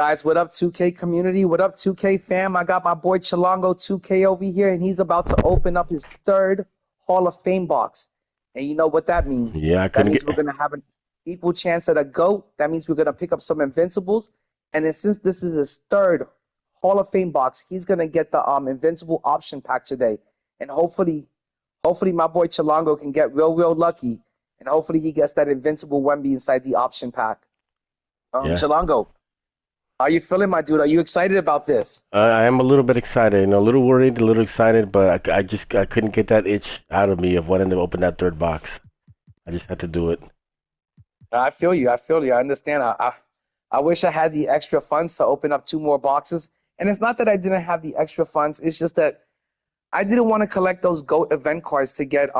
Guys, what up, 2K community? What up, 2K fam? I got my boy Chilongo 2K over here, and he's about to open up his third Hall of Fame box. And you know what that means? Yeah, I That couldn't means get. we're going to have an equal chance at a GOAT. That means we're going to pick up some Invincibles. And then since this is his third Hall of Fame box, he's going to get the Invincible option pack today. And hopefully my boy Chilongo can get real lucky. And hopefully he gets that Invincible Wemby inside the option pack. Yeah, Chilongo, how you feeling, my dude? Are you excited about this? I am a little bit excited. A little worried, a little excited, but I couldn't get that itch out of me of wanting to open that third box. I just had to do it. I feel you. I feel you. I understand. I wish I had the extra funds to open up two more boxes. And it's not that I didn't have the extra funds. It's just that I didn't want to collect those GOAT event cards to get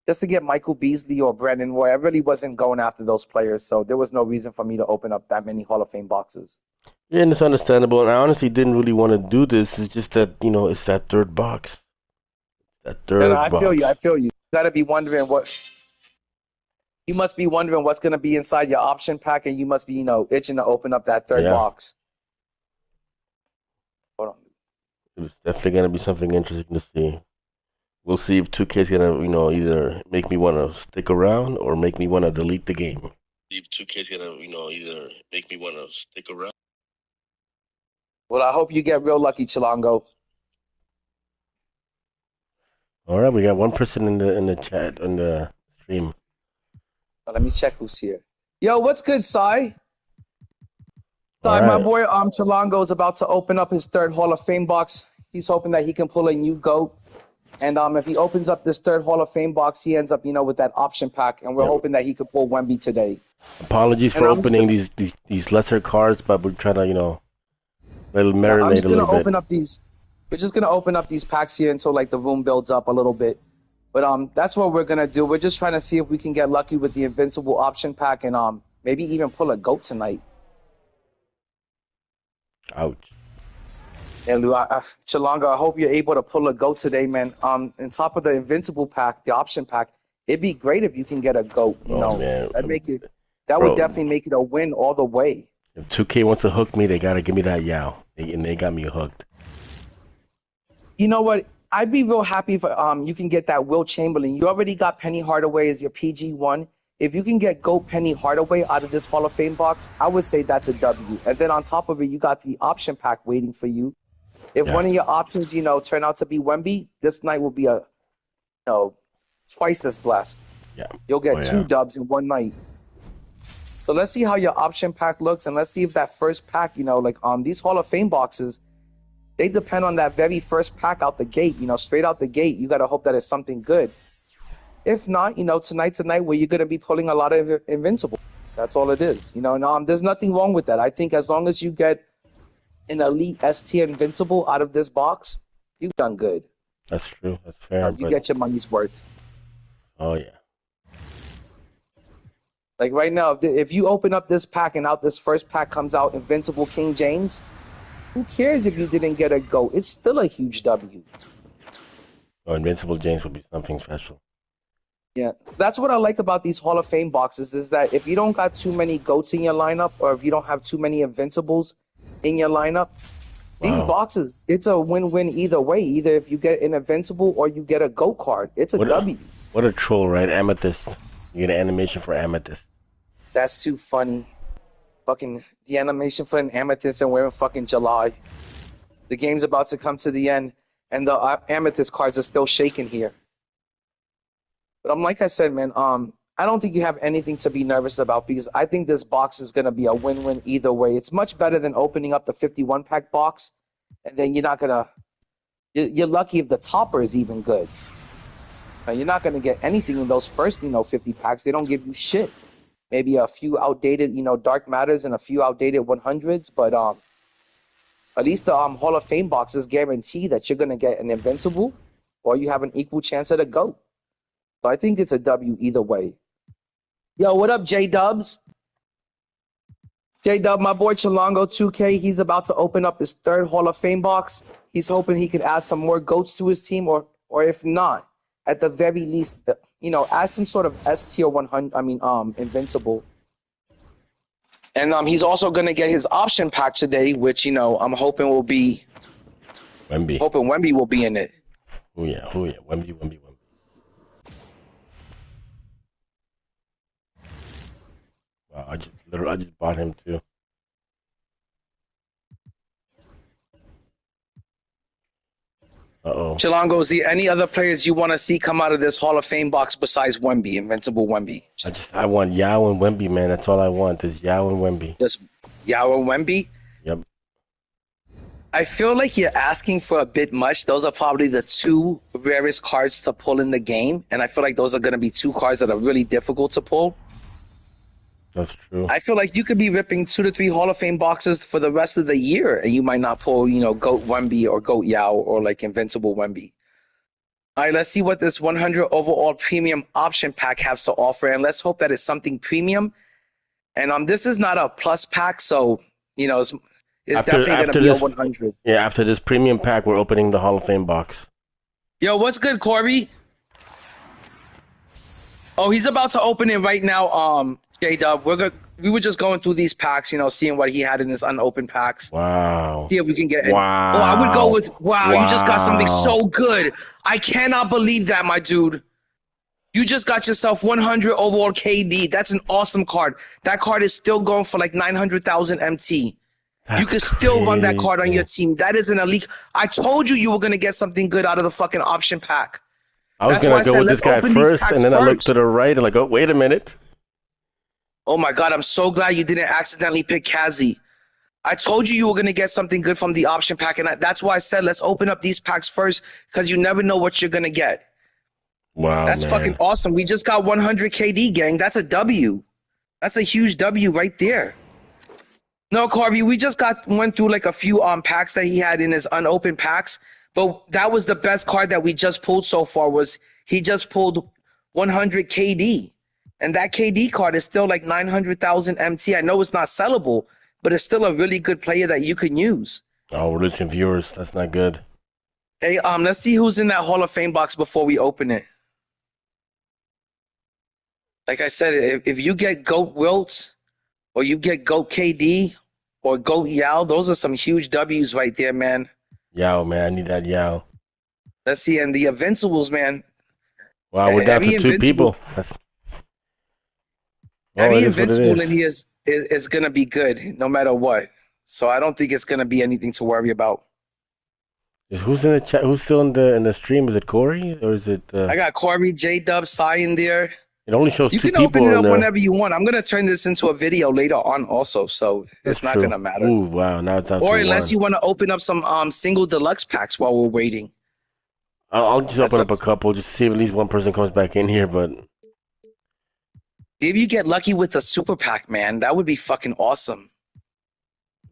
just to get Michael Beasley or Brennan Roy. I really wasn't going after those players, so there was no reason for me to open up that many Hall of Fame boxes. Yeah, and it's understandable. And I honestly didn't really want to do this. It's just that it's that third box. That And third I feel you. box. I feel you. You gotta be wondering what you must be wondering what's gonna be inside your option pack, and you must be, itching to open up that third Yeah, box. Hold on. it was definitely gonna be something interesting to see. We'll see if 2K's gonna, either make me want to stick around or make me want to delete the game. See if 2K's gonna, either make me want to stick around. Well, I hope you get real lucky, Chilongo. All right, we got one person in the chat on the stream. Let me check who's here. Yo, what's good, Sai? All Sai, my right. boy Chilongo is about to open up his third Hall of Fame box. He's hoping that he can pull a new GOAT. And if he opens up this third Hall of Fame box, he ends up, with that option pack. And we're Yep. hoping that he could pull Wemby today. Apologies And for opening these lesser cards, but we're trying to, let it I'm marinate just a gonna little bit. open up these. We're just gonna open up these packs here until like the room builds up a little bit. But that's what we're gonna do. We're just trying to see if we can get lucky with the Invincible option pack and maybe even pull a GOAT tonight. Ouch. And Lou, Chalonga, I hope you're able to pull a GOAT today, man. On top of the Invincible pack, the option pack, it'd be great if you can get a GOAT. Oh man, That would bro. definitely make it a win all the way. If 2K wants to hook me, they gotta give me that Yao, and they got me hooked. You know what? I'd be real happy if you can get that Will Chamberlain. You already got Penny Hardaway as your PG1. If you can get GOAT Penny Hardaway out of this Hall of Fame box, I would say that's a W. And then on top of it, you got the option pack waiting for you. If Yeah, one of your options, turn out to be Wemby, this night will be twice as blessed. yeah. You'll Oh get two yeah. dubs in one night. So let's see how your option pack looks, and let's see if that first pack, these Hall of Fame boxes, they depend on that very first pack out the gate. Straight out the gate, you got to hope that it's something good. If not, tonight's a night where you're going to be pulling a lot of Invincible. That's all it is. And there's nothing wrong with that. I think as long as you get an elite S tier Invincible out of this box, you've done good. That's true. That's fair. You But get your money's worth. oh yeah. Like right now, if you open up this pack and out this first pack comes out Invincible King James, who cares if you didn't get a GOAT? It's still a huge W. Oh, Invincible James would be something special. Yeah, that's what I like about these Hall of Fame boxes is that if you don't got too many GOATs in your lineup or if you don't have too many Invincibles in your lineup, these Wow. boxes, it's a win-win either way. Either if you get an Invincible or you get a GOAT card, it's a What W. what a troll, right? Amethyst. You get an animation for Amethyst. That's too funny. Fucking the animation for an Amethyst and we're in fucking July. The game's about to come to the end and the Amethyst cards are still shaking here. But like I said, man, I don't think you have anything to be nervous about because I think this box is going to be a win-win either way. It's much better than opening up the 51-pack box, and then you're lucky if the topper is even good. You're not going to get anything in those first, 50 packs. They don't give you shit. Maybe a few outdated, Dark Matters and a few outdated 100s, but at least the Hall of Fame boxes guarantee that you're going to get an Invincible or you have an equal chance at a GOAT. So I think it's a W either way. Yo, what up, J-Dubs? J-Dub, my boy Chilongo 2K, he's about to open up his third Hall of Fame box. He's hoping he can add some more GOATs to his team, or if not, at the very least, add some sort of S tier 100, Invincible. And he's also gonna get his option pack today, which I'm hoping will be Wemby. hoping Wemby will be in it. Oh yeah, Wemby. Wow, I just bought him too. Uh-oh. Chilango, is there any other players you want to see come out of this Hall of Fame box besides Wemby, Invincible Wemby? I want Yao and Wemby, man. That's all I want is Yao and Wemby. Just Yao and Wemby? Yep. I feel like you're asking for a bit much. Those are probably the two rarest cards to pull in the game, and I feel like those are going to be two cards that are really difficult to pull. That's true. I feel like you could be ripping 2 to 3 Hall of Fame boxes for the rest of the year, and you might not pull, GOAT Wemby or GOAT Yao or like Invincible Wemby. All right, let's see what this 100 overall premium option pack has to offer, and let's hope that it's something premium. And this is not a plus pack, so it's definitely going to be a 100. Yeah, after this premium pack, we're opening the Hall of Fame box. Yo, what's good, Corby? Oh, he's about to open it right now. J-Dub, we were just going through these packs, seeing what he had in his unopened packs. Wow. See if we can get it. Wow. Oh, I would go with, wow, you just got something so good. I cannot believe that, my dude. You just got yourself 100 overall KD. That's an awesome card. That card is still going for like 900,000 MT. You can still run that card on your team. That is an elite. I told you were going to get something good out of the fucking option pack. I was going to go with this guy first, and then I looked to the right and like, oh, wait a minute. Oh my God, I'm so glad you didn't accidentally pick Kazi. I told you were going to get something good from the option pack, and that's why I said let's open up these packs first, because you never know what you're going to get. Wow, that's fucking awesome. We just got 100 KD, gang. That's a W. That's a huge W right there. No, Carvey, we just went through like a few packs that he had in his unopened packs, but that was the best card that we just pulled so far. Was he just pulled 100 KD. And that KD card is still like 900,000 MT. I know it's not sellable, but it's still a really good player that you can use. Oh, we're losing viewers. That's not good. Hey, let's see who's in that Hall of Fame box before we open it. Like I said, if you get GOAT Wilt, or you get GOAT KD, or GOAT Yao, those are some huge W's right there, man. Yao, man. I need that Yao. Let's see. And the Invincibles, man. Wow, we're down to 2 people. Every Invincible in here is going to be good, no matter what. So I don't think it's going to be anything to worry about. Who's in the chat? Who's still in the stream? Is it Corey or is it? I got Corey, J-Dub, Cy in there. It only shows 2 people. You can open it up whenever you want. I'm going to turn this into a video later on also, so it's not going to matter. Ooh, wow. Now it's down or unless you want to open up some single deluxe packs while we're waiting. I'll just open up a couple, just see if at least one person comes back in here, but... If you get lucky with a super pack, man, that would be fucking awesome.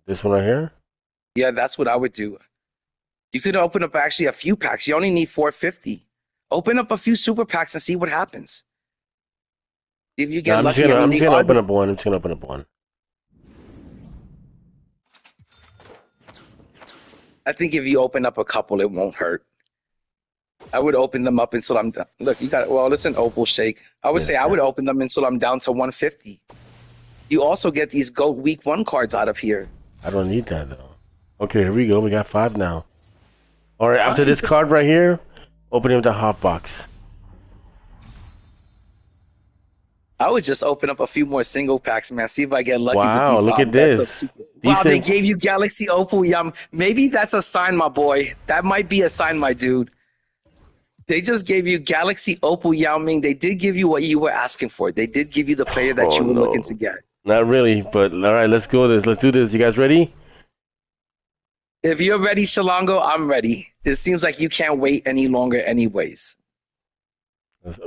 This one right here? Yeah, that's what I would do. You could open up actually a few packs. You only need 450. Open up a few super packs and see what happens. If you get lucky, I'm just gonna open up one. I think if you open up a couple, it won't hurt. I would open them up until I'm done. Look, you got, well, it's an opal shake. I would say I would open them until I'm down to 150. You also get these GOAT Week 1 cards out of here. I don't need that, though. Okay, here we go. We got 5 now. All right, after this card right here, opening up the hot box. I would just open up a few more single packs, man. See if I get lucky with these. Wow, look at this. Wow, they gave you Galaxy Opal Yum. Maybe that's a sign, my boy. That might be a sign, my dude. They just gave you Galaxy Opal Yao Ming. They did give you what you were asking for. They did give you the player that you were looking to get. Not really, but all right, let's go this. Let's do this. You guys ready? If you're ready, Shalongo, I'm ready. It seems like you can't wait any longer anyways.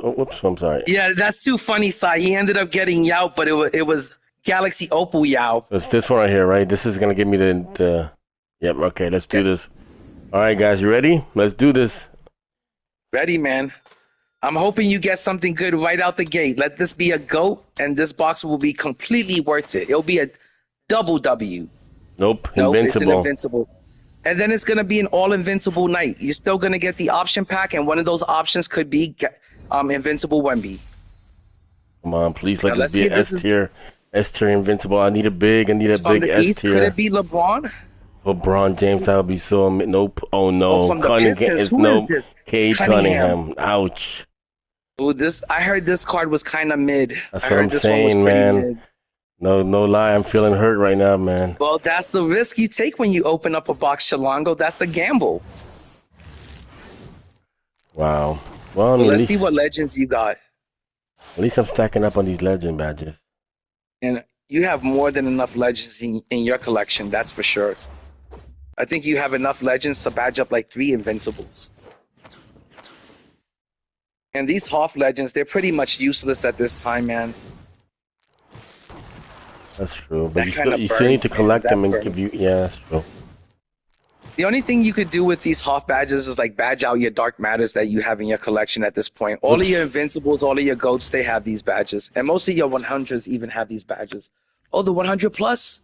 Oh, whoops, I'm sorry. Yeah, that's too funny, Sai. He ended up getting Yao, but it was Galaxy Opal Yao. It's this one right here, right? This is going to give me the... Yep, okay, let's do this. All right, guys, you ready? Let's do this. Ready, man. I'm hoping you get something good right out the gate. Let this be a GOAT, and this box will be completely worth it. It'll be a double W. Nope, Invincible. Invincible. It's an Invincible. And then it's going to be an all-Invincible night. You're still going to get the option pack, and one of those options could be Invincible Wemby. Come on, please let this be an S tier. S tier Invincible. I need a big. I need a It's from big the S East. Could it tier. be LeBron? LeBron James. That would be so. Nope. Oh Oh, no. from the Cunningham. Pistons. It's Who is no. this? It's Cade Cunningham. Cunningham. Ouch. Oh, I heard this card was kind of mid. That's I what I'm heard this one was saying, pretty man. mid. No, no lie. I'm feeling hurt right now, man. Well, that's the risk you take when you open up a box, Shalongo. That's the gamble. Wow. Well, I Well, mean, let's see what legends you got. at least I'm stacking up on these legend badges. And you have more than enough legends in your collection, that's for sure. I think you have enough legends to badge up like 3 Invincibles. And these Hoff legends, they're pretty much useless at this time, man. That's true. But That you kinda still need burns, to man. collect That them and give you. burns. Yeah, that's true. The only thing you could do with these Hoff badges is like badge out your Dark Matters that you have in your collection at this point. All of your Invincibles, all of your GOATs, they have these badges. And most of your 100s even have these badges. Oh, the 100 plus?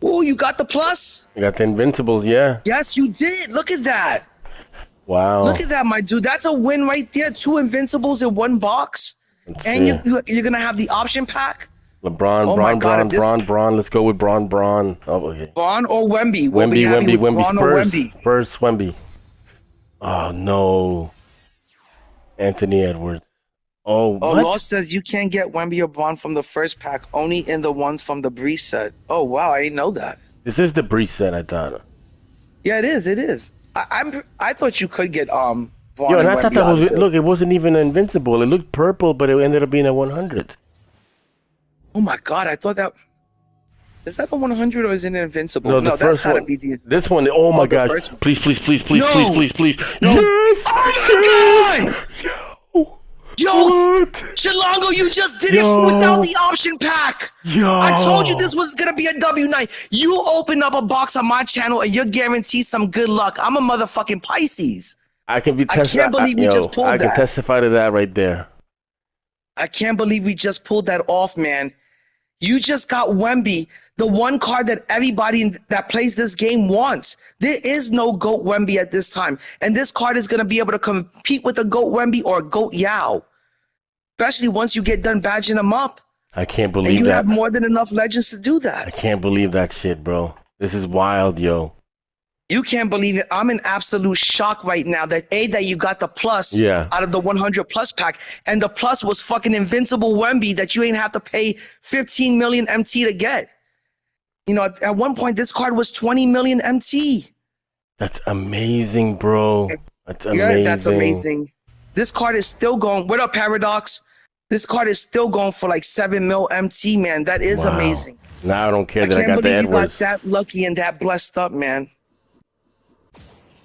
Oh, you got the plus? You got the Invincibles, yeah. Yes, you did. Look at that. Wow. Look at that, my dude. That's a win right there. 2 Invincibles in 1 box. Let's And see. you're going to have the option pack? LeBron, Oh my God, if this- Bron. Let's go with Bron. Oh, okay. Braun or Wemby? We'll be happy with Braun or Wemby. First, Wemby. Oh, no. Anthony Edwards. Oh, Oh, what? Law says you can't get Wemby or Braun from the first pack, only in the ones from the Breeze set. Oh, wow, I didn't know that. This is the Breeze set, I thought. Yeah, it is. It is. I thought you could get Braun Yo, and and I thought Wemby that out was, of this. look, it wasn't even Invincible. It looked purple, but it ended up being a 100. Oh my God, I thought that. Is that a 100 or is it an Invincible? No, No, the that's first gotta one. be the. This one, oh my the gosh. first one. Please. No. Yes! Oh my God! Yo, What? Shalongo, you just did Yo. it without the option pack. Yo. I told you this was gonna be a W night. You open up a box on my channel and you're guaranteed some good luck. I'm a motherfucking Pisces. I can be I can't believe we just pulled I can that. testify to that right there. I can't believe we just pulled that off, man. You just got Wemby, the one card that everybody that plays this game wants. There is no GOAT Wemby at this time. And this card is going to be able to compete with a GOAT Wemby or a GOAT Yao. Especially once you get done badging them up. I can't And believe you that. have more than enough legends to do I that. can't believe that shit, bro. This is wild, yo. You can't believe it. I'm in absolute shock right now that that you got the plus out of the 100 plus pack, and the plus was fucking Invincible Wemby that you ain't have to pay 15 million MT to get. You know, at one point this card was 20 million MT. That's amazing, bro. That's amazing. Yeah, that's amazing. This card is still going. What up, Paradox? This card is still going for like 7 mil MT, man. That is amazing. Now I don't care that I can't got the believe you Edwards. got that lucky and that blessed up, man.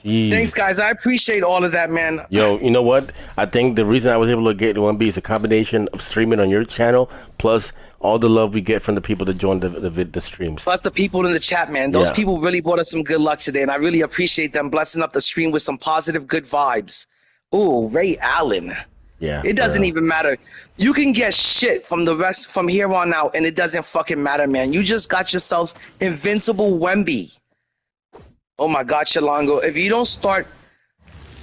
Jeez. Thanks, guys. I appreciate all of that, man. Yo, you know what? I think the reason I was able to get 1B is a combination of streaming on your channel plus all the love we get from the people that join the streams. Plus the people in the chat, man. Those Yeah. people really brought us some good luck today, and I really appreciate them blessing up the stream with some positive, good vibes. Ooh, Ray Allen. Yeah. It doesn't even matter. You can get shit from the rest from here on out, and it doesn't fucking matter, man. You just got yourselves Invincible Wemby. Oh my God, Shalongo. If you don't start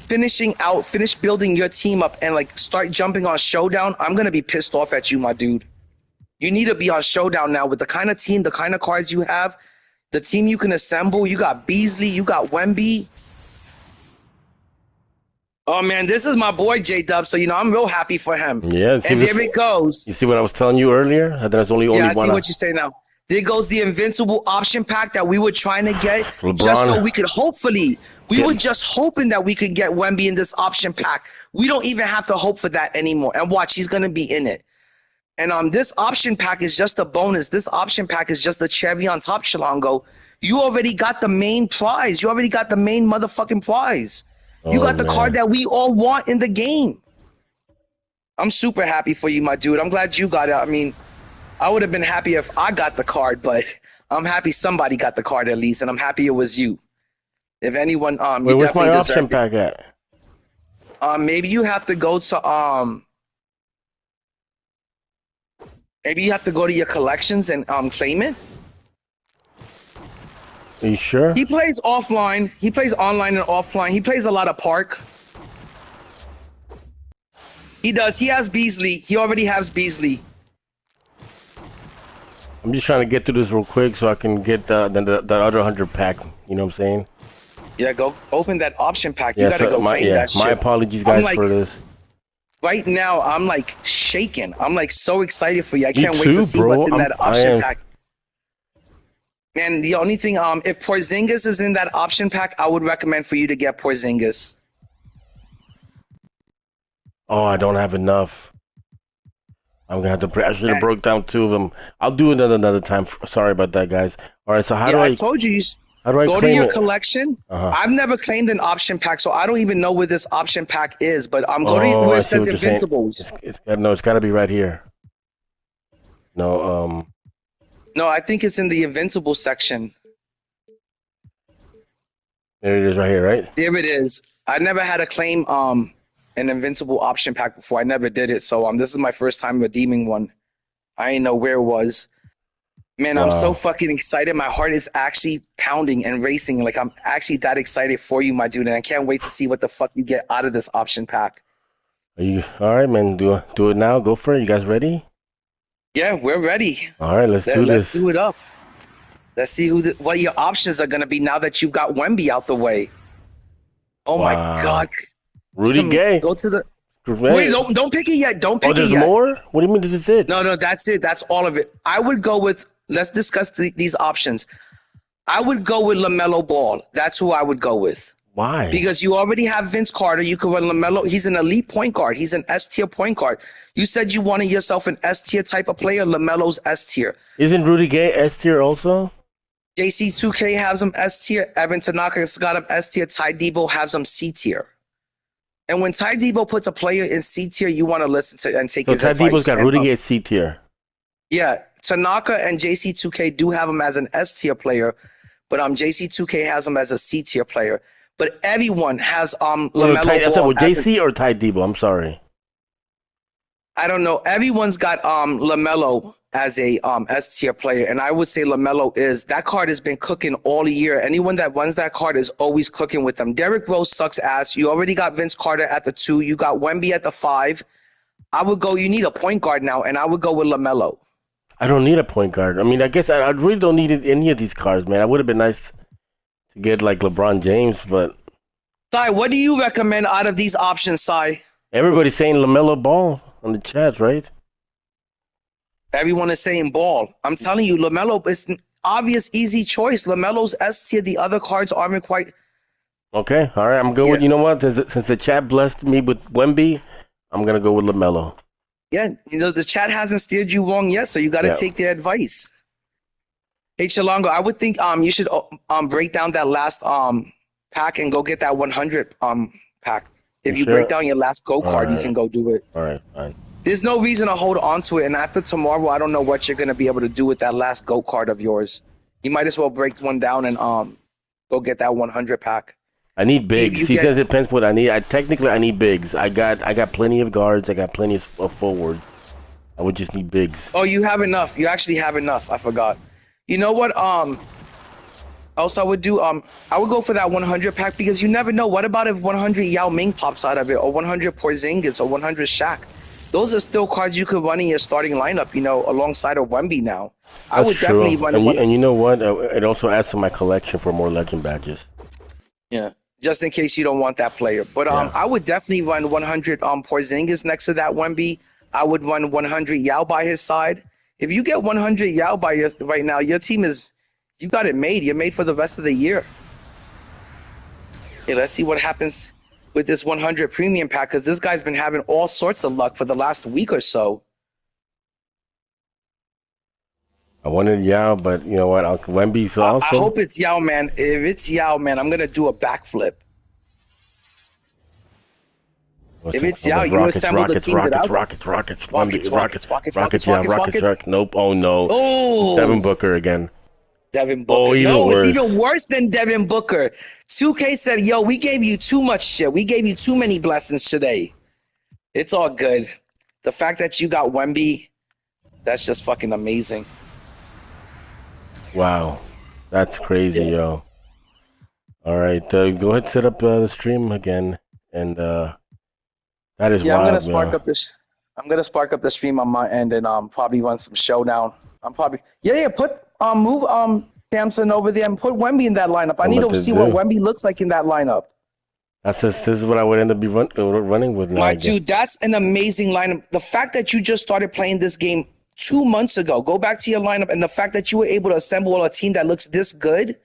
finish building your team up and like start jumping on Showdown, I'm gonna be pissed off at you, my dude. You need to be on Showdown now with the kind of team, the kind of cards you have, the team you can assemble. You got Beasley, you got Wemby. Oh man, this is my boy J-Dub, so you know I'm real happy for him. Yeah. And there it goes. You see what I was telling you earlier? That there's only Yeah, I one. see what you say now. There goes the Invincible option pack that we were trying to get LeBron. just so we could hopefully, we were just hoping that we could get Wemby in this option pack. We don't even have to hope for that anymore. And watch, he's going to be in it. And this option pack is just a bonus. This option pack is just the cherry on top, Shalongo. You already got the main prize. You already got the main motherfucking prize. You got the card that we all want in the game. I'm super happy for you, my dude. I'm glad you got it. I mean, I would have been happy if I got the card, but I'm happy somebody got the card at least, and I'm happy it was you. If anyone, Wait, you where's definitely my deserve option pack at? maybe you have to go to maybe you have to go to your collections and claim it. Are you sure? He plays offline. He plays online and offline. He plays a lot of Park. He does. He has Beasley. He already has Beasley. I'm just trying to get through this real quick so I can get the other 100 pack. You know what I'm saying? Yeah, go open that option pack. You Yeah. gotta So go claim that my shit. apologies, I'm guys, like, for this. right now, I'm like shaking. I'm like so excited for you. I Me can't wait to too, see what's bro. in that I option am. pack. Man, the only thing, if Porzingis is in that option pack, I would recommend for you to get Porzingis. Oh, I don't have enough. I'm gonna have to. I should have broke down 2 of them. I'll do it another time. Sorry about that, guys. All right. So Yeah, I told you, how do I go to claim your it? collection. I've never claimed an option pack, so I don't even know where this option pack is. But I'm go to Oh, where I it see says what you're saying. Invincibles. It's got to be right here. No. No, I think it's in the Invincible section. There it is, right here, right? There it is. I never had to claim an Invincible option pack before. I never did it, so this is my first time redeeming one. I didn't know where it was. Man, I'm so Wow. fucking excited. My heart is actually pounding and racing. Like, I'm actually that excited for you, my dude, and I can't wait to see what the fuck you get out of this option pack. Are you all right, man? Do it now. Go for it. You guys ready? Yeah, we're ready. All right, let's do Let's this. do it up. Let's see what your options are going to be now that you've got Wemby out the way. Oh my Wow. God. Rudy Gay. Go to the. Great. Wait, don't pick it yet. Don't Oh, pick it there's yet. more? What do you mean this is it? No, that's it. That's all of it. I would go with, let's discuss these options. I would go with LaMelo Ball. That's who I would go with. Why? Because you already have Vince Carter. You could run LaMelo. He's an elite point guard. He's an S-tier point guard. You said you wanted yourself an S-tier type of player. LaMelo's S-tier. Isn't Rudy Gay S tier also? JC2K has him S-tier. Evan Tanaka's got him S-tier. Ty Debo has him C-tier. And when Ty Debo puts a player in C-tier, you want to listen to and take his Ty advice. Debo's got Rudy Gay C tier. Yeah, Tanaka and JC2K do have him as an S-tier player, but JC2K has him as a C-tier player. But everyone has LaMelo Ball as JC or Ty Debo? I'm sorry. I don't know. Everyone's got LaMelo as a S-tier player, and I would say LaMelo is. That card has been cooking all year. Anyone that runs that card is always cooking with them. Derrick Rose sucks ass. You already got Vince Carter at the 2. You got Wemby at the 5. I would go. You need a point guard now, and I would go with LaMelo. I don't need a point guard. I mean, I guess I really don't need any of these cards, man. I would have been nice to get like LeBron James, but. Sai, what do you recommend out of these options, Sai? Everybody's saying LaMelo Ball on the chat, right? Everyone is saying Ball. I'm telling you, LaMelo is an obvious, easy choice. LaMelo's S tier. The other cards aren't quite. Okay, all right. I'm going with, you know what? Since the chat blessed me with Wemby, I'm going to go with LaMelo. Yeah, the chat hasn't steered you wrong yet, so you got to take their advice. Hey, Chalongo, I would think you should break down that last pack and go get that 100 pack. If you break down your last go card, you can go do it. All right, fine. There's no reason to hold on to it, and after tomorrow, I don't know what you're going to be able to do with that last go card of yours. You might as well break one down and go get that 100 pack. I need bigs. He says it depends what I need. Technically, I need bigs. I got plenty of guards. I got plenty of forwards. I would just need bigs. Oh, you have enough. You actually have enough. I forgot. You know what? Else I would do. I would go for that 100 pack because you never know. What about if 100 Yao Ming pops out of it, or 100 Porzingis, or 100 Shaq? Those are still cards you could run in your starting lineup. Alongside of Wemby now. I would definitely run. And you know what? It also adds to my collection for more legend badges. Yeah. Just in case you don't want that player. But I would definitely run 100 Porzingis next to that Wemby. I would run 100 Yao by his side. If you get 100 Yao by right now, your team you got it made. You're made for the rest of the year. Hey, let's see what happens with this 100 premium pack, because this guy's been having all sorts of luck for the last week or so. I wanted Yao, but you know what? Wemby's also. I hope it's Yao, man. If it's Yao, man, I'm going to do a backflip. If it's Yao, you assemble the team that I Rockets. Nope. Oh, no. Oh. Devin Booker again. Devin Booker. Oh, it's even worse than Devin Booker. 2K said, yo, we gave you too much shit. We gave you too many blessings today. It's all good. The fact that you got Wemby, that's just fucking amazing. Wow. That's crazy, yo. All right. Go ahead and set up the stream again. And that is wild, I'm gonna spark up this. I'm gonna spark up the stream on my end and probably run some showdown. I'm probably put move Samson over there and put Wemby in that lineup. I I'm need about to to see what do. Wemby looks like in that lineup. This is what I would end up running with now, My I guess. dude, that's an amazing lineup. The fact that you just started playing this game 2 months ago, go back to your lineup, and the fact that you were able to assemble a team that looks this good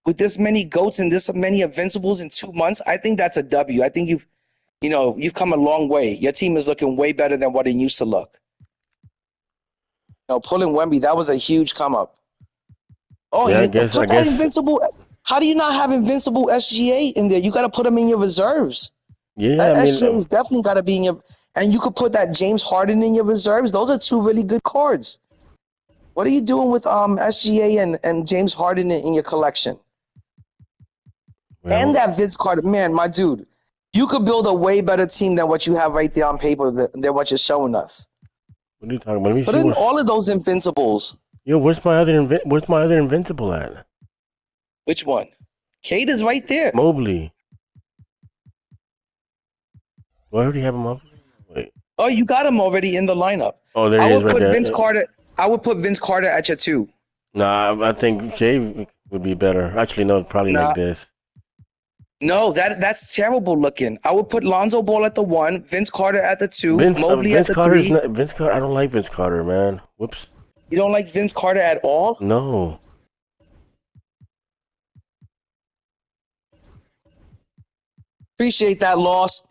with this many GOATs and this many Invincibles in 2 months, I think that's a W. I think you've come a long way. Your team is looking way better than what it used to look. Pulling Wemby, that was a huge come up. Oh, Yeah, put that Invincible. How do you not have Invincible SGA in there? You got to put him in your reserves. Yeah, That I mean, SGA is definitely got to be in your. And you could put that James Harden in your reserves. Those are two really good cards. What are you doing with SGA and James Harden in your collection? well, And that Vince Carter, man, my dude, you could build a way better team than what you have right there on paper than what you're showing us. what are you talking about? Let me Put see in all of those Invincibles. Yo, where's my other Invincible at? Which one? Cade is right there. Mobley. Do I already have him up? Wait. Oh, you got him already in the lineup. Oh, there I he is would right put there. Vince Carter. I would put Vince Carter at your 2. Nah, I think Jay would be better. Actually, no, probably Nah. like this. No, that's terrible looking. I would put Lonzo Ball at the 1, Vince Carter at the 2, Mobley at the 3. Vince Carter. I don't like Vince Carter, man. Whoops. You don't like Vince Carter at all? No. Appreciate that loss.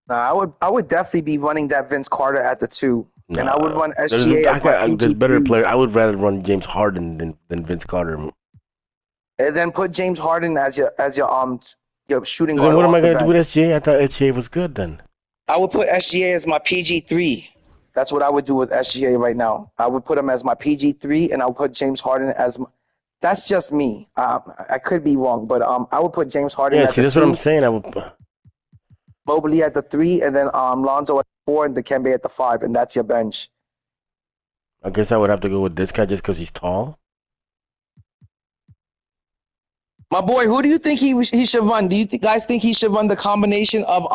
Nah, I would definitely be running that Vince Carter at the 2, and I would run SGA as my PG3. There's better player. I would rather run James Harden than Vince Carter. And then put James Harden as your shooting guard. Then what am I going to do with SGA? I thought SGA was good then. I would put SGA as my PG3. That's what I would do with SGA right now. I would put him as my PG3, and I would put James Harden as my. That's just me. I could be wrong, but I would put James Harden at the 2. That's what I'm saying. I would. Mobley at the 3, and then Lonzo at 4, and Dikembe at the 5, and that's your bench. I guess I would have to go with this guy just because he's tall. My boy, who do you think he should run? Do you guys think he should run the combination of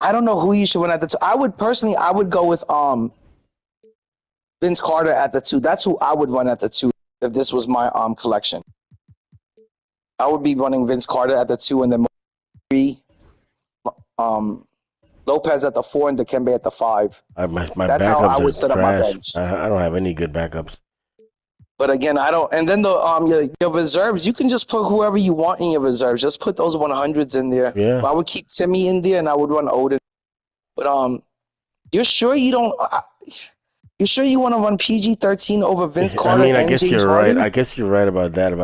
I don't know who you should run at the 2. I would go with Vince Carter at the 2. That's who I would run at the 2 if this was my collection. I would be running Vince Carter at the 2, and then 3, Lopez at the 4, and Dikembe at the 5. That's how I would set up my bench. I don't have any good backups. But again, I don't. And then your reserves, you can just put whoever you want in your reserves. Just put those 100s in there. Yeah. I would keep Timmy in there, and I would run Odin. But you're sure you don't? You sure you want to run PG-13 over Vince Carter? I guess James you're Harden? right. I guess you're right about that.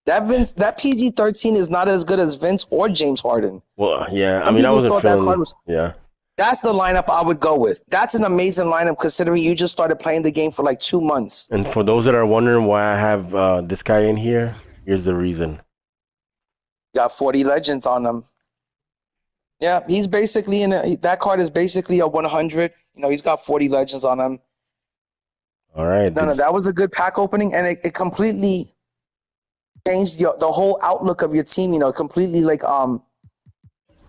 That PG-13 is not as good as Vince or James Harden. Well, yeah. Some I wasn't thought feeling. That card was, yeah. That's the lineup I would go with. That's an amazing lineup considering you just started playing the game for like 2 months. And for those that are wondering why I have this guy in here, here's the reason. Got 40 legends on him. Yeah, he's basically that card is basically a 100. He's got 40 legends on him. All right. No, that was a good pack opening, and it completely changed the whole outlook of your team. Completely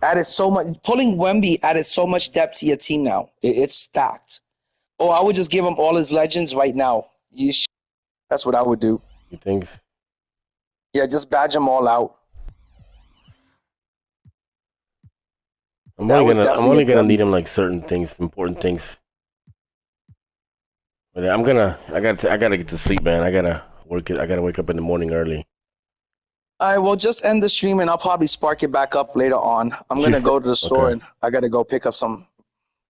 added so much. Pulling Wemby added so much depth to your team now. It's stacked. Oh, I would just give him all his legends right now. That's what I would do. You think? Yeah, just badge them all out. I'm only gonna need him like certain things, important things. But I gotta get to sleep, man. I gotta wake up in the morning early. All right, well, just end the stream, and I'll probably spark it back up later on. I'm going to go to the store, and I got to go pick up some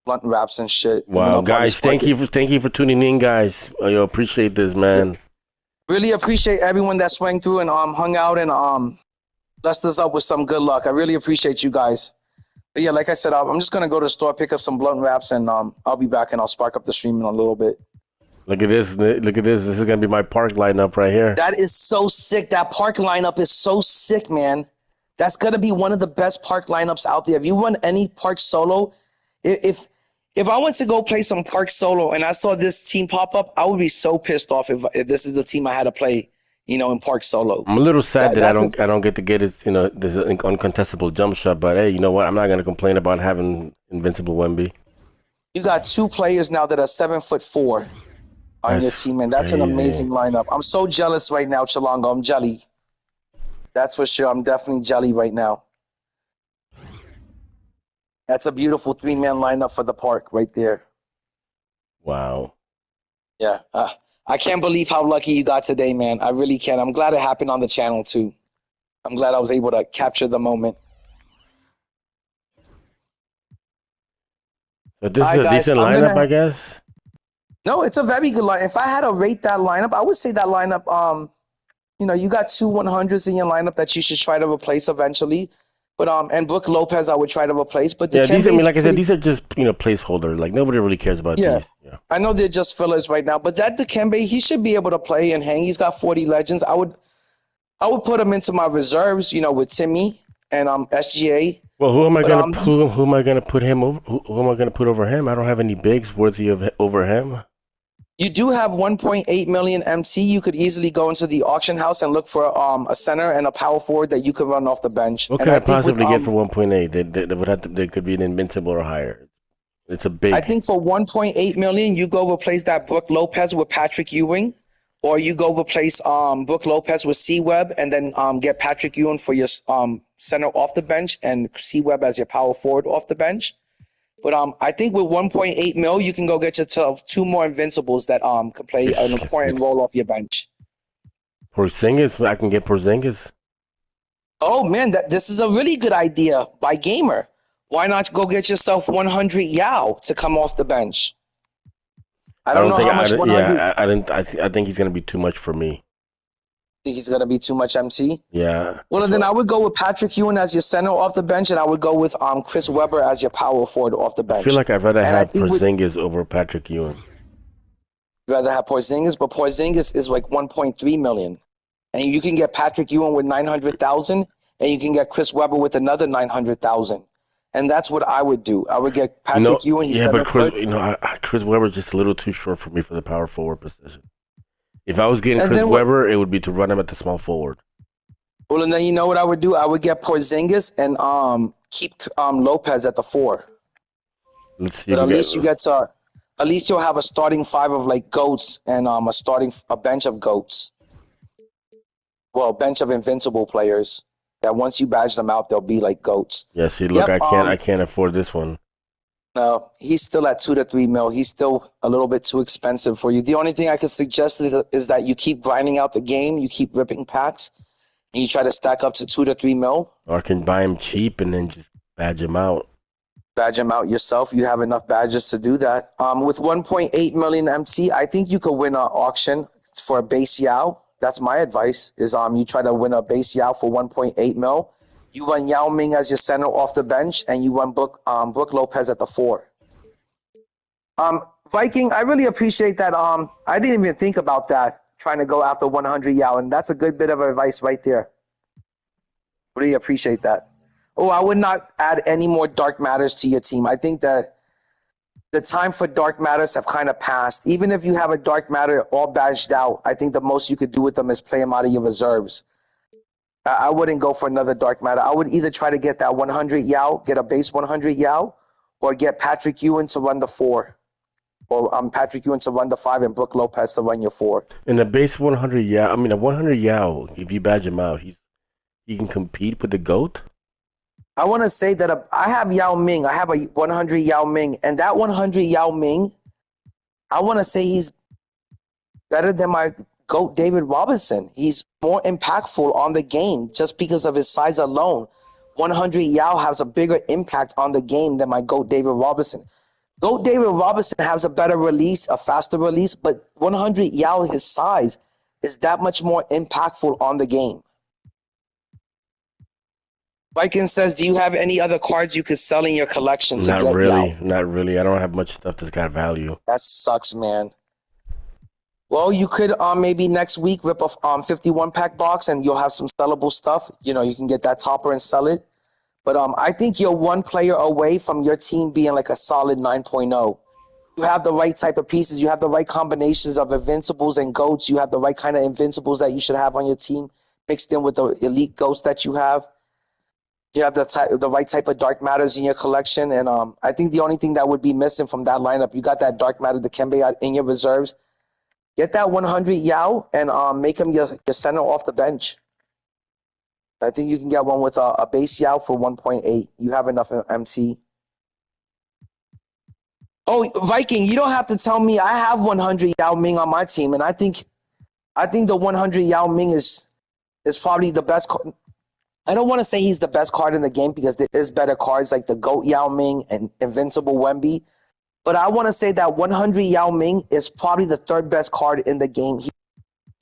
blunt wraps and shit. Wow, guys, thank you for tuning in, guys. I appreciate this, man. Really appreciate everyone that swang through and hung out and blessed us up with some good luck. I really appreciate you guys. But yeah, like I said, I'm just going to go to the store, pick up some blunt wraps, and I'll be back, and I'll spark up the stream in a little bit. Look at this. This is going to be my park lineup right here. That is so sick. That park lineup is so sick, man. That's going to be one of the best park lineups out there. If you run any park solo, if I went to go play some park solo and I saw this team pop up, I would be so pissed off if this is the team I had to play in Park Solo. I'm a little sad that That's I don't get to get his this uncontestable jump shot, but hey, you know what? I'm not gonna complain about having Invincible Wemby. You got two players now that are 7'4" on your That's team, and that's an crazy. amazing lineup. I'm so jealous right now, Chalongo. I'm jelly. That's for sure. I'm definitely jelly right now. That's a beautiful three-man lineup for the park right there. Wow. Yeah. I can't believe how lucky you got today, man. I really can't. I'm glad it happened on the channel, too. I'm glad I was able to capture the moment. But this All is right, a guys. decent lineup, I guess. No, it's a very good line. If I had to rate that lineup, I would say that lineup, you got two 100s in your lineup that you should try to replace eventually. But and Brook Lopez, I would try to replace. But Yeah, these. I mean, Dikembe's like I said, pretty. these are just placeholder. Like nobody really cares about Yeah, these. Yeah. I know they're just fillers right now. But that Dikembe, he should be able to play and hang. He's got 40 legends. I would put him into my reserves. With Timmy and SGA. Well, But who am I gonna put him over? Who am I gonna put over him? I don't have any bigs worthy of over him. you do have 1.8 million MT. You could easily go into the auction house and look for a center and a power forward that you could run off the bench. What And could I I think with possibly get for 1.8? They would have to. They could be an Invincible or higher. It's a I big. think for 1.8 million, you go replace that Brook Lopez with Patrick Ewing, or you go replace Brook Lopez with C-Web, and then get Patrick Ewing for your center off the bench and C-Web as your power forward off the bench. But I think with 1.8 mil, you can go get yourself two more Invincibles that can play an important role off your bench. Porzingis, I can get Porzingis. Oh man, this is a really good idea by Gamer. Why not go get yourself 100 Yao to come off the bench? I I don't don't know think how much 100. I didn't. I think he's gonna be too much for me. Think he's gonna be too much MC. Yeah, Well, that's then what. I would go with Patrick Ewing as your center off the bench, and I would go with Chris Webber as your power forward off the I feel bench. like I'd rather And I have think we'd Porzingis over Patrick Ewing. rather have Porzingis, but Porzingis is like 1.3 million, and you can get Patrick Ewing with 900,000, and you can get Chris Webber with another 900,000, and that's what I would do. I would get Patrick Ewing. He's Yeah, but 7 foot, Chris Webber's just a little too short for me for the power forward position. If I was getting and Chris then what? Webber, it would be to run him at the small forward. Well, and then you know what I would do? I would get Porzingis and keep Lopez at the 4. Let's see But if we at get. least at least you'll have a starting 5 of like goats and a bench of goats. Well, a bench of invincible players that once you badge them out, they'll be like goats. Yeah, see, look, Yep. I can't afford this one. No, he's still at 2 to 3 mil. He's still a little bit too expensive for you. The only thing I could suggest is that you keep grinding out the game, you keep ripping packs, and you try to stack up to 2 to 3 mil. Or I can buy him cheap and then just badge him out. Badge them out yourself. You have enough badges to do that. With 1.8 million MT, I think you could win an auction for a base Yao. That's my advice. Is you try to win a base Yao for 1.8 mil. You run Yao Ming as your center off the bench, and you run Brook Lopez at the 4. Viking, I really appreciate that. I didn't even think about that. Trying to go after 100 Yao, and that's a good bit of advice right there. Really appreciate that. Oh, I would not add any more dark matters to your team. I think that the time for dark matters have kind of passed. Even if you have a dark matter all badged out, I think the most you could do with them is play them out of your reserves. I wouldn't go for another dark matter. I would either try to get that 100 Yao, get a base 100 Yao, or get Patrick Ewing to run the 4. Or Patrick Ewing to run the 5 and Brook Lopez to run your 4. In the base 100 Yao, I mean, a 100 Yao, if you badge him out, he can compete with the GOAT? I want to say that I have Yao Ming. I have a 100 Yao Ming. And that 100 Yao Ming, I want to say he's better than my GOAT David Robinson. He's more impactful on the game just because of his size alone. 100 Yao has a bigger impact on the game than my GOAT David Robinson. GOAT David Robinson has a better release, a faster release, but 100 Yao, his size, is that much more impactful on the game. Viking says, do you have any other cards you could sell in your collection to get Yao? Not really. I don't have much stuff that's got value. That sucks, man. Well, you could maybe next week rip a 51 pack box and you'll have some sellable stuff. You can get that topper and sell it. But I think you're one player away from your team being like a solid 9.0. You have the right type of pieces. You have the right combinations of Invincibles and GOATs. You have the right kind of Invincibles that you should have on your team mixed in with the elite GOATs that you have. You have the right type of dark matters in your collection. And I think the only thing that would be missing from that lineup, you got that dark matter, the Kembe in your reserves. Get that 100 Yao and make him your center off the bench. I think you can get one with a base Yao for 1.8. You have enough MT. Oh, Viking, you don't have to tell me. I have 100 Yao Ming on my team, and I think the 100 Yao Ming is probably the best. I don't want to say he's the best card in the game because there is better cards like the GOAT Yao Ming and Invincible Wemby. But I want to say that 100 Yao Ming is probably the third best card in the game.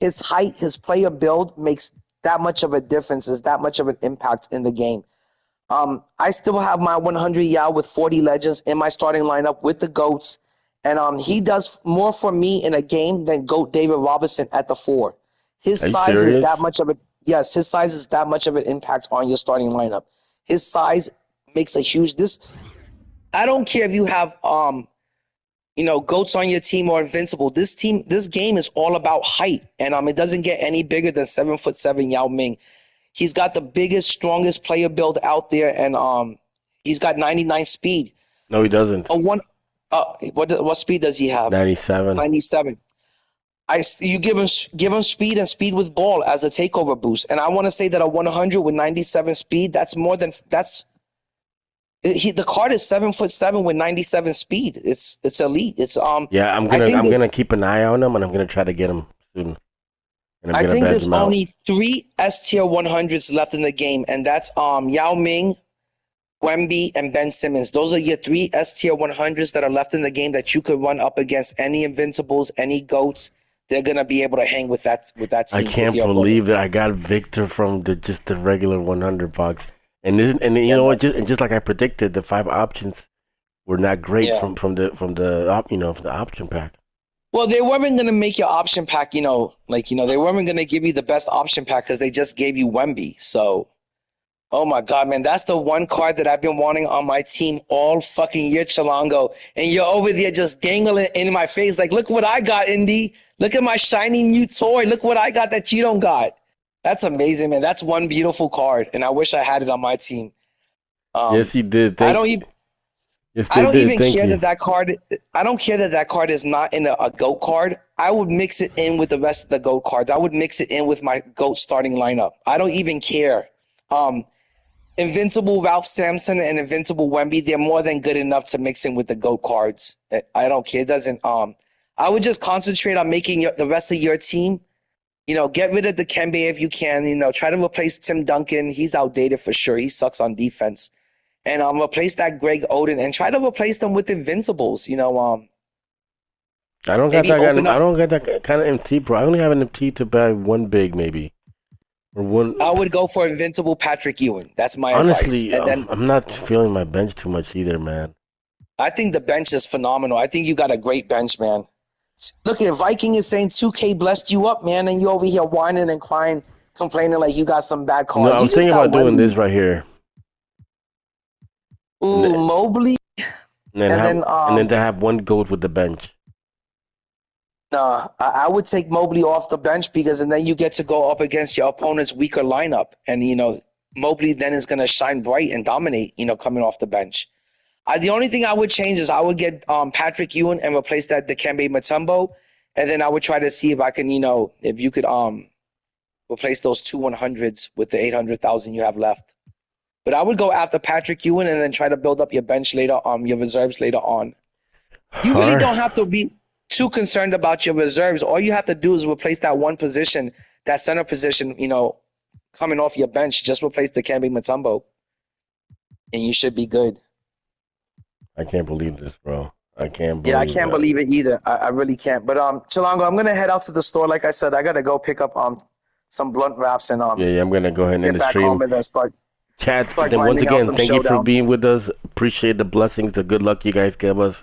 His height, his player build makes that much of a difference, is that much of an impact in the game. I still have my 100 Yao with 40 legends in my starting lineup with the GOATs. And he does more for me in a game than GOAT David Robinson at the 4. His Are you size is serious? that much of a yes, his size is that much of an impact on your starting lineup. His size makes a huge I don't care if you have GOATs on your team or Invincible. This game is all about height. And it doesn't get any bigger than 7'7" Yao Ming. He's got the biggest, strongest player build out there, and he's got 99 speed. No, he doesn't. What speed does he have? 97. 97. You give him speed and speed with ball as a takeover boost, and I want to say that a 100 with 97 speed, that's more than that's. The card is 7'7" with 97 speed. It's elite. It's Yeah, I'm gonna keep an eye on him, and I'm gonna try to get him soon. And I think there's only 3 S tier 100s left in the game, and that's Yao Ming, Wemby, and Ben Simmons. Those are your 3 S tier 100s that are left in the game that you could run up against any Invincibles, any GOATs. They're gonna be able to hang with that team. I can't believe that I got Victor from just the regular 100 box. And you know what? Just like I predicted, the 5 options were not great from the option pack. Well, they weren't going to make your option pack, they weren't going to give you the best option pack because they just gave you Wemby. So, oh my God, man, that's the one card that I've been wanting on my team all fucking year, Chilango. And you're over there just dangling in my face like, look what I got, Indy. Look at my shiny new toy. Look what I got that you don't got. That's amazing, man. That's one beautiful card, and I wish I had it on my team. Yes, you did. I don't even care that that card. I don't care that that card is not in a GOAT card. I would mix it in with the rest of the GOAT cards. I would mix it in with my GOAT starting lineup. I don't even care. Invincible Ralph Sampson and Invincible Wemby, they're more than good enough to mix in with the GOAT cards. I don't care. It doesn't. I would just concentrate on making the rest of your team. Get rid of the Kembe if you can. Try to replace Tim Duncan. He's outdated for sure. He sucks on defense. And replace that Greg Oden and try to replace them with Invincibles. I don't got that. I don't got that kind of MT, bro. I only have an MT to buy one big, maybe, or one. I would go for Invincible Patrick Ewing. That's my honestly, advice. And then I'm not feeling my bench too much either, man. I think the bench is phenomenal. I think you got a great bench, man. Look at Viking is saying 2K blessed you up, man, and you over here whining and crying, complaining like you got some bad cards. No, I'm thinking about doing this right here. Ooh, Mobley. And then to have one GOAT with the bench. Nah, I would take Mobley off the bench and then you get to go up against your opponent's weaker lineup. And, Mobley then is going to shine bright and dominate, coming off the bench. The only thing I would change is I would get Patrick Ewing and replace that Dikembe Mutombo. And then I would try to see if I can, if you could replace those 2 100s with the 800,000 you have left. But I would go after Patrick Ewing and then try to build up your bench later, your reserves later on. You really don't have to be too concerned about your reserves. All you have to do is replace that one position, that center position, coming off your bench. Just replace the Dikembe Mutombo, and you should be good. I can't believe this, bro. I can't believe I can't believe it either. I really can't. But Chilango, I'm gonna head out to the store. Like I said, I gotta go pick up some blunt wraps and yeah, I'm gonna go ahead and end the stream. Home and then start. Chat, then once again, thank you for being with us. Appreciate the blessings, the good luck you guys give us.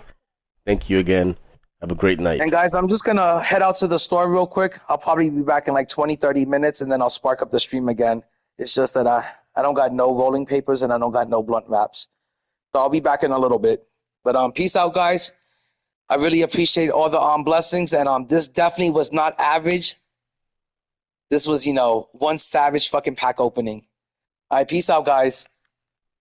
Thank you again. Have a great night. And guys, I'm just going to head out to the store real quick. I'll probably be back in like 20, 30 minutes, and then I'll spark up the stream again. It's just that I don't got no rolling papers and I don't got no blunt wraps. So I'll be back in a little bit. But peace out, guys. I really appreciate all the blessings, and this definitely was not average. This was, one savage fucking pack opening. All right, peace out, guys.